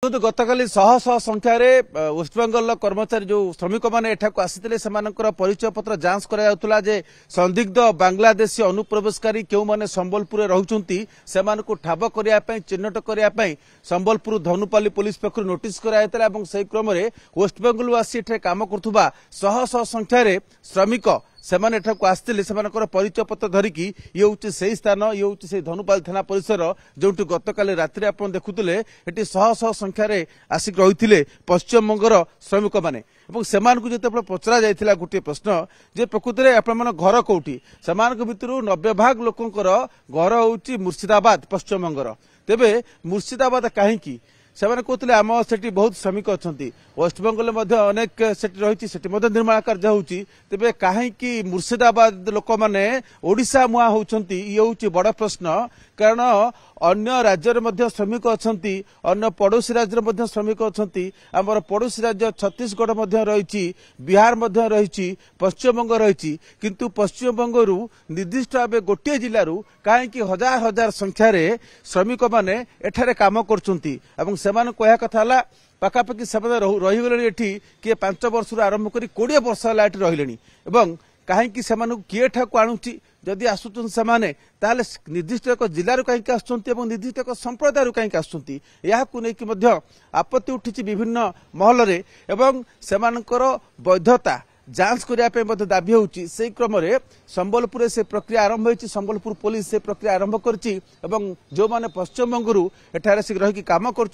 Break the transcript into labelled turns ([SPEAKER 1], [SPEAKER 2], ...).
[SPEAKER 1] देखो गतकाली शह शह संख्यार वेस्टबेंगल कर्मचारी जो श्रमिक मैंने एठाक आसी परिचय पत्र जांच करा संदिग्ध बांग्लादेशी अनुप्रवेशकारी क्यों मैंने संबलपुर रोचंती से ठाब करने चिन्हट करने संबलपुर धनुपाली पुलिस पक्ष नोटिस कराइला से क्रम वेस्टबेंगल आसी काम करुवा शह शह संख्यार श्रमिक सेमाने एठाकु आस्तिले सेमानकर परिचय पत्र धरिकी ये होची सेही स्थान ये होची से धनुपाल थाना परिसर जोंटु गतकाली रात्रि आपण देखुतले एटी शह शह संख्यार आसिक रहिथिले पश्चिम बंगर श्रमिक माने एवं सेमानकु जेतेबेले पचरा जायथिला गोटे प्रश्न जे प्रकृति आपण मन घर कोठी सेमानक भितरु 90% लोकंकर घर होची मुर्शिदाबाद पश्चिम बंगर तेबे मुर्शिदाबाद काहेकी सेमाने कहते आम सेठी बहुत श्रमिक अच्छा वेस्टबेंगल अनेक सेठी रही निर्माण कार्य होती तेरे कहीं मुर्शिदाबाद लोक मैंने ओडिशा मुआ होती ये हूँ बड़ प्रश्न कारण अन्य राज्य श्रमिक अच्छा अन्य पड़ोशी राज्य श्रमिक अच्छा आमर पड़ोशी राज्य छत्तीसगढ़ रही बिहार रही पश्चिमबंग रही किंतु पश्चिमबंग निर्दिष्ट भाव गोटे जिलूर कहीं हजार हजार संख्यार श्रमिक मैंने एठारे काम कर कह कथा पाखापाखि से रहीगले किए 5 वर्ष आरंभ कर 20 वर्ष है रही कहीं किए ठाकू आणुची जदि आसुचन से ताले निर्दिष्ट एक जिलूर कहीं आसुंच निर्दिष्ट एक संप्रदाय कहीं आसुंच आपत्ति उठी विभिन्न महल से वैधता जांच करने दाबी होची से क्रम संबलपुर से प्रक्रिया आरंभ होती संबलपुर पुलिस से प्रक्रिया आरंभ कर जो माने पश्चिम बंगरू एठारे रही काम कर